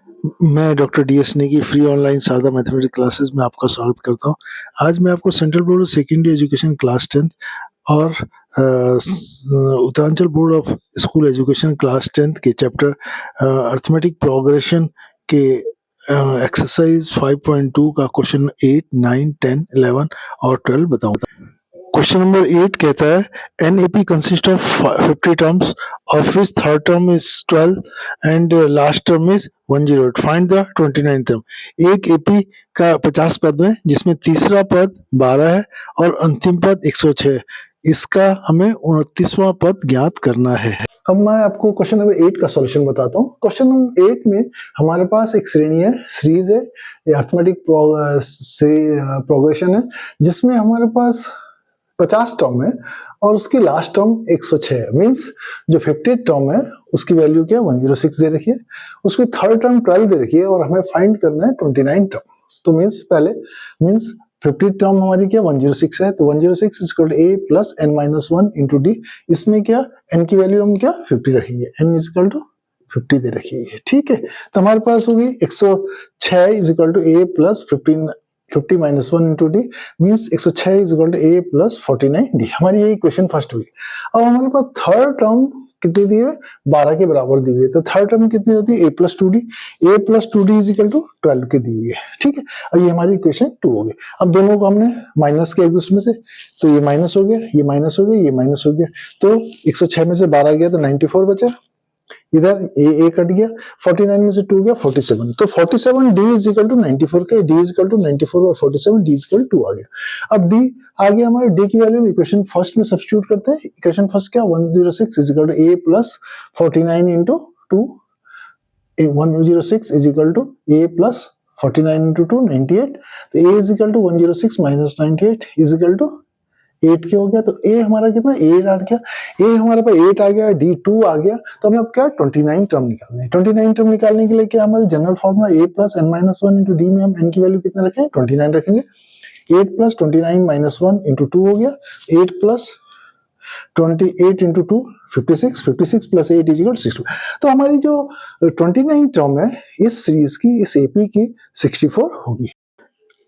मैं doctor D S. Negi free online Sharda mathematics classes में आपका स्वागत करता हूँ। आज मैं आपको central board of secondary education class 10th और Uttaranchal board of school education class 10th के चैप्टर अर्थमेटिक प्रोग्रेशन के एक्सरसाइज 5.2 का क्वेश्चन 8, 9, 10, 11 और 12 बताऊंगा। क्वेश्चन नंबर 8 कहता है an AP consist of 50 terms of which third term is 12 and last term is 108। Find the 29 term. एक AP का 50 पद में जिसमें तीसरा पद 12 है और अंतिम पद 106 है। इसका हमें 29वां पद ज्ञात करना है। अब मैं आपको क्वेश्चन नंबर 8 का सॉल्यूशन बताता हूँ। क्वेश्चन नंबर 8 में हमारे पास एक श्रेणी है, सीरीज है, ये अर्थमेटिक प्रोग्रेशन है, जिसमें हमारे पास 50 टर्म है और उसकी लास्ट टर्म 106 है। मींस जो 50 टर्म है उसकी वैल्यू क्या है, 106 दे रखी है, उसकी थर्ड टर्म 12 दे रखी है और हमें फाइंड करना है 29 टर्म। तो मींस 50 टर्म हमारी क्या 106 है, तो 106 equal to a plus n minus 1 into D. इसमें क्या n की वैल्यू हम क्या 50 रखी है, n इक्वल टू 50 दे रखी है। ठीक है, तो हमारे पास होगी 106 is equal to a plus 50 minus 1 into D, means 106 is equal to a plus 49 D. हमारी यही क्वेश्चन फर्स्ट हुई। अब हमारे पास थर्ड टर्म कितनी दी है, 12 के बराबर दी हुई है, तो थर्ड टर्म कितनी होती है, a plus 2d। a plus 2d is equal to 12 के दी हुई है। ठीक है, अब ये हमारी इक्वेशन 2 हो गई। अब दोनों को हमने माइनस किया एक दूसरे में से, तो ये माइनस हो गया, ये माइनस हो गया, ये माइनस हो गया, तो 106 में से 12 गया तो 94 बचा, इधर ए कट गया, 49 में से 2 गया 47, तो 47 d इज इक्वल टू 94 के, d इज इक्वल टू 94 और 47 d इज इक्वल टू 2 आ गया। अब d आ गया, हमारे d की वैल्यू इक्वेशन फर्स्ट में सब्स्टिट्यूट करते हैं। इक्वेशन फर्स्ट क्या 106 is equal to a plus 49 into 2, 106 is equal to a plus 49 into 2 98, तो a is equal to 106 minus 98 is equal to 8 के हो गया, तो a हमारा कितना 8 आ गया, a हमारे पास 8 आ गया, d 2 आ गया, तो हमें अब क्या 29 टर्म निकालने हैं। 29 टर्म निकालने के लिए क्या हमारे general formula a plus n minus 1 into D में हम n की वैल्यू कितना रखें 29 रखेंगे। 8 प्लस 29 माइनस 1 इंटू 2 हो गया, 8 plus 28 into 2 56, 56 plus 8 is equal 62। तो हमारी जो 29 टर्म है इस सीरीज की, इस एपी की 64 होगी।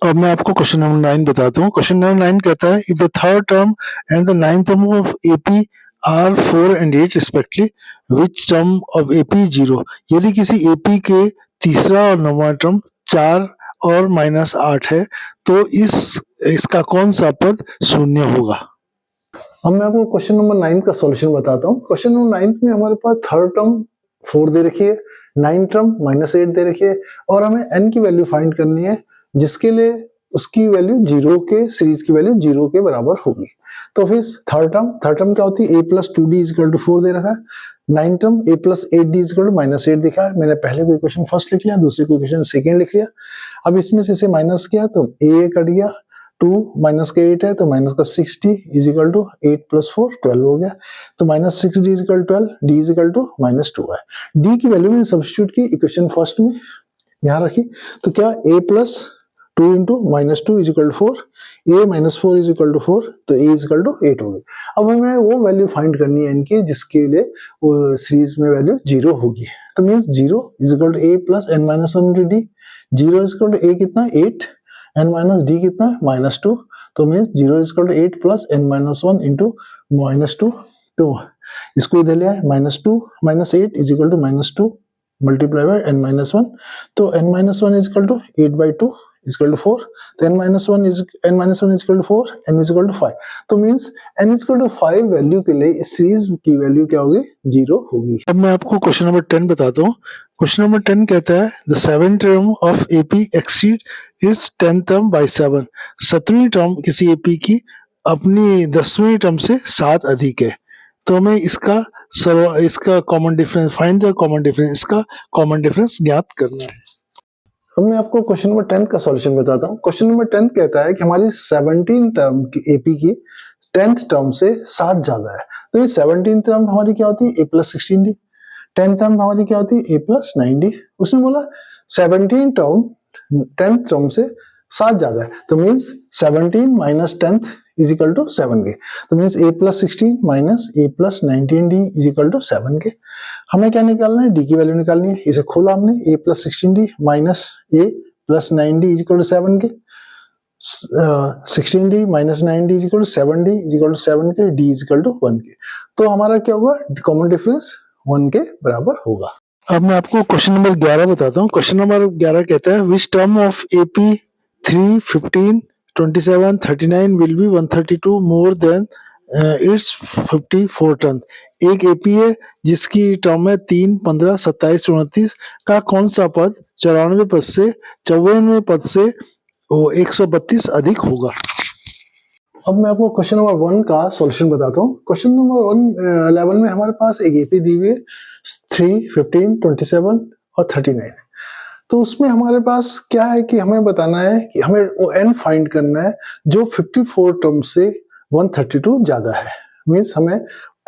अब मैं आपको क्वेश्चन नंबर 9 बताता हूँ। क्वेश्चन नंबर 9 कहता है if the third term and the ninth term of AP are 4 and 8 respectively, which term of AP 0। यदि किसी एपी के तीसरा और नौवां टर्म 4 और -8 है तो इसका कौन सा पद शून्य होगा। अब मैं आपको क्वेश्चन नंबर 9 का सॉल्यूशन बताता हूँ। क्वेश्चन नंबर 9 में हमारे पास थर्ड टर्म 4 दे रखी है, 9 टर्म -8 दे रखी है और हमें n की वैल्यू फाइंड करनी है, जिसके लिए उसकी वैल्यू 0 के, सीरीज की वैल्यू 0 के बराबर होगी। तो फिर थर्ड टर्म क्या होती है, a plus 2d is equal to 4 दे रखा है। 9 term a plus 8d is equal to -8 दिखा है। मैंने पहले को इक्वेशन फर्स्ट लिख लिया, दूसरी को इक्वेशन सेकेंड लिख लिया। अब इसमें से इसे माइनस किया तो a कट गया, 2 माइनस का 8 है तो माइनस का 6d is equal to 8 plus 4 12 हो गया, तो minus 6d is equal 12, d is equal to -2 है। d की वैल्यू में सब्स्टिट्यूट की इक्वेशन फर्स्ट में यहाँ रखी, तो क्या a plus 2 into -2 is equal to 4, a minus 4 is equal to 4, तो a इज इक्वल टू 8 हो गई। अब हमें वो वैल्यू फाइंड करनी है इनकी जिसके लिए वो सीरीज में वैल्यू 0 होगी। तो means 0 is equal to a plus n minus 1 into d. 0 is equal to a कितना 8, n माइनस d कितना -2, तो means 0 is equal to 8 plus n minus 1 into -2, तो इसको इधर ले आए -2 minus 8 is equal to -2 multiply by n minus 1, तो n minus 1 is equal to 8/2 is equal to 4, तो n minus 1 is equal to 4, n is equal to 5, तो means n is equal to 5 value के लिए इस series की value क्या होगी 0 होगी। अब मैं आपको क्वेश्चन नंबर 10 बताता हूँ। क्वेश्चन नंबर 10 कहता है the 7th term of AP exceed is 10th term by 7। 7वीं टर्म किसी एपी की अपनी 10वीं टर्म से 7 अधिक है, तो हमें इसका common difference, find the common difference, इसका कॉमन डिफरेंस ज्ञात करना है। अब मैं आपको क्वेश्चन नंबर 10 का सॉल्यूशन बताता हूँ। क्वेश्चन नंबर 10 कहता है कि हमारी 17 टर्म की एपी की 10th टर्म से 7 ज्यादा है, तो ये 17 टर्म हमारी क्या होती है a plus 16d, 10th term हमारी क्या होती है a प्लस 9d। उसने बोला 17 टर्म 10th टर्म से 7 ज्यादा है, तो means 17 minus 10th is equal to 7 के। तो means a plus 16 minus a plus 19d is equal to 7 के। हमें क्या निकालना है, d की वैल्यू निकालनी है। इसे खोला हमने, a plus 16d minus a plus 9d is equal to 7 के। 16d minus 9d is equal to 7d is equal to 7 के, d इज इक्वल टू 1 के। तो हमारा क्या होगा, कॉमन डिफरेंस 1 के बराबर होगा। अब मैं आपको क्वेश्चन नंबर 11 बताता हूँ। क्वेश्चन नंबर 11 कहता है विच term of AP 3, 15, 27, 39 will be 132 more than it's 54 term. एक AP है जिसकी टर्म है 3, 15, 27, 29 का कौन सा पद 94 पद से 54 पद से 132 अधिक होगा। अब मैं आपको क्वेश्चन नंबर 1 का सॉल्यूशन बताता हूँ। क्वेश्चन नंबर 11 में हमारे पास एक एपी दी हुई है 3, 15, 27 और 39। तो उसमें हमारे पास क्या है कि हमें बताना है कि हमें वो n फाइंड करना है जो 54 टर्म से 132 ज्यादा है। मीन्स हमें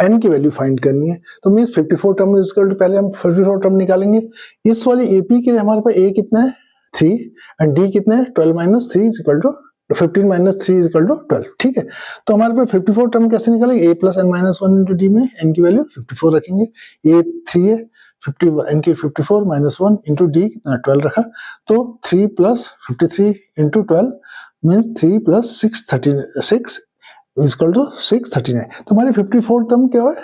n की वैल्यू फाइंड करनी है। तो means 54 term is equal to, पहले हम 54 टर्म निकालेंगे। इस वाली एपी के लिए हमारे पास a कितना है 3 एंड d कितना है 12 minus 3 is equal to 15 minus 3 is equal to 12। ठीक है, तो हमारे पास 54 टर्म कैसे निकालेंगे, a plus n minus 1 into D में n की वैल्यू 54 रखेंगे। a 3 है, 50 n की 54 माइनस 1 इंटू डी कितना 12 रखा। तो 3 plus 53 into 12 means 3 plus 636 is equal to 639। तो हमारी 54 टर्म क्या है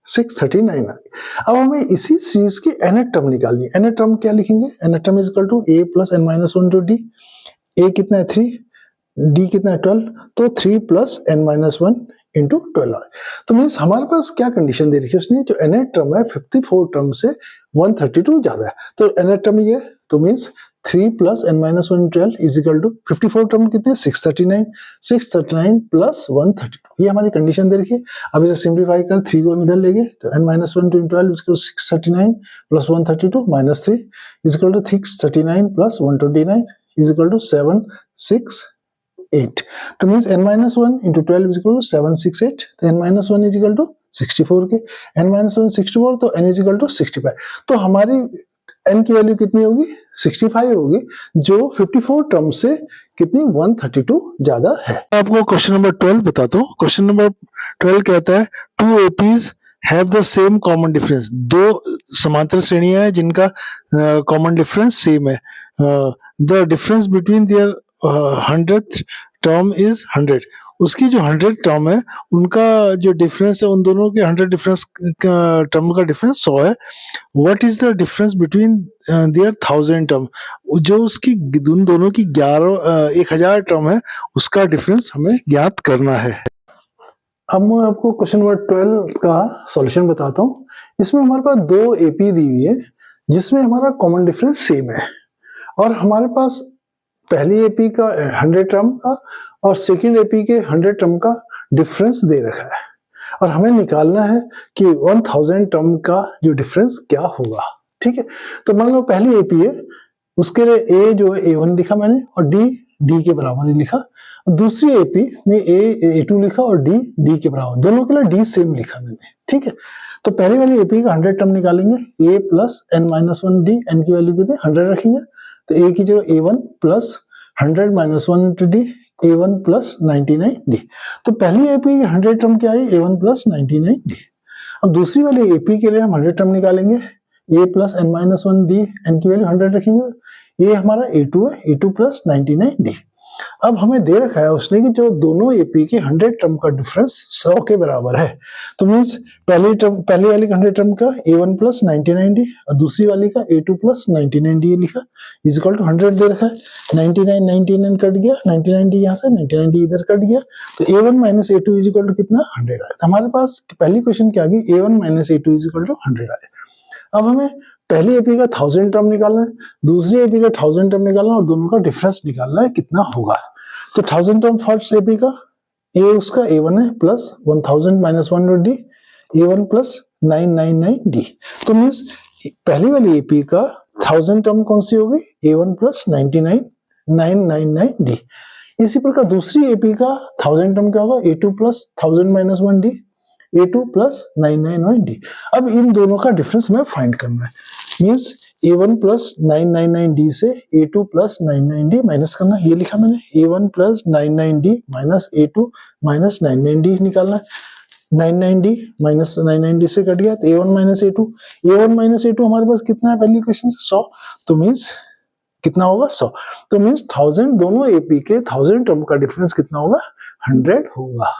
639 आ गई। अब हमें इसी सीरीज की nth टर्म निकालनी है। nth टर्म क्या लिखेंगे, nth term is equal to a plus n minus 1 into d. a कितना है 3, d कितना है 12, तो 3 प्लस n माइनस 1 इंटू 12 है। तो मीन्स हमारे पास क्या कंडीशन दे रखी है उसने, जो nth टर्म है 54 टर्म से 132 ज्यादा है। तो nth टर्म ये, तो means 3 plus n minus 1 12 is equal to 54 term कितने 639 प्लस 132, ये हमारी कंडीशन दे रखी है। अब इसे सिंप्लीफाई कर 3 को हम इधर ले गए, तो n minus 1 12 is equal to 639 plus 132 minus 3 is equal to 639 plus 129 is equal to 768। तो means n minus 1 into 12 is equal to 768। तो n minus 1 is equal to 64 के, n माइनस 1 64, तो n इज इक्वल टू 65। तो हमारी n की value कितनी होगी 65 होगी, जो 54 टर्म से कितनी 132 ज्यादा है। आपको क्वेश्चन नंबर 12 बताता हूँ। क्वेश्चन नंबर 12 कहता है 2 APs have the same common difference. दो समांतर श्रेणियां हैं जिनका कॉमन डिफरेंस सेम है। The difference between their 100th term is 100। उसकी जो 100 टर्म है उनका जो डिफरेंस है, उन दोनों के 100 डिफरेंस टर्म का डिफरेंस 100 है। What is the difference between their 1000 term. जो उसकी उन दोनों की 1000 टर्म है उसका डिफरेंस हमें ज्ञात करना है। अब मैं आपको क्वेश्चन नंबर 12 का सॉल्यूशन बताता हूँ। इसमें हमारे पास 2 एपी दी हुई है जिसमें हमारा कॉमन डिफरेंस सेम है, और हमारे पास पहली एपी का 100 टर्म का और सेकंड एपी के 100 टर्म का डिफरेंस दे रखा है, और हमें निकालना है कि 1000 टर्म का जो डिफरेंस क्या होगा। ठीक है, तो मान लो पहली एपी है, उसके लिए a जो है a1 लिखा मैंने और d के बराबर ही लिखा। दूसरी एपी में a2 लिखा और d के बराबर, दोनों के लिए d सेम लिखा मैंने। ठीक है, तो पहले वाली एपी का 100 टर्म निकालेंगे, a plus n minus 1 d, n की वैल्यू कितनी 100 रखेंगे, तो a की जगह a1 plus 100 minus 1 into D, a1 plus 99d। तो पहली एपी की 100 टर्म क्या आई a1 प्लस 99d। अब दूसरी वाली एपी के लिए हम 100 टर्म निकालेंगे, a plus n minus 1 d, n की वैल्यू 100 रखेंगे, ये हमारा a2 है, a2 प्लस 99d। अब हमें दे रखा है उसने कि जो दोनों एपी के 100 टर्म का डिफरेंस 100 के बराबर है। तो मीन्स पहली वाली 100 टर्म का a1 प्लस 99d और दूसरी वाली का a2 प्लस 99d लिखा, इज इक्वल टू 100 दे रखा है। 99 कट गया, 99d यहाँ से 99d इधर कट गया, तो a1 minus a2 is equal to कितना 100 आया। तो हमारे पास पहली क्वेश्चन क्या आ गई, a1 minus a2 is equal to 100 आया। अब हमें पहली एपी का 1000 टर्म निकालना है, दूसरी एपी का 1000 टर्म निकालना है, और दोनों का डिफरेंस निकालना है कितना होगा। तो 1000 टर्म फर्स्ट एपी का a उसका a1 है plus 1000 minus 1 D, a1 plus 999d। तो मीन्स पहली वाली एपी का 1000 टर्म कौन सी होगी, a1 प्लस 999d। इसी प्रकार दूसरी एपी का 1000 टर्म क्या होगा, a2 plus 1000 minus 1 D, a2 plus 999d। अब इन दोनों का डिफरेंस हमें फाइंड करना है। मीन्स A1 प्लस 999D से A2 प्लस 99D माइनस करना, ये लिखा मैंने, A1 plus 99D minus A2 minus 99D निकालना है। 99D माइनस 99D से कट गया तो A1 minus A2, A1 minus A2 हमारे पास कितना है पहली क्वेश्चन से 100, तो मीन्स कितना होगा 100, तो मीन्स 1000 दोनों AP के 1000 टर्म का डिफरेंस कितना होगा 100 होगा।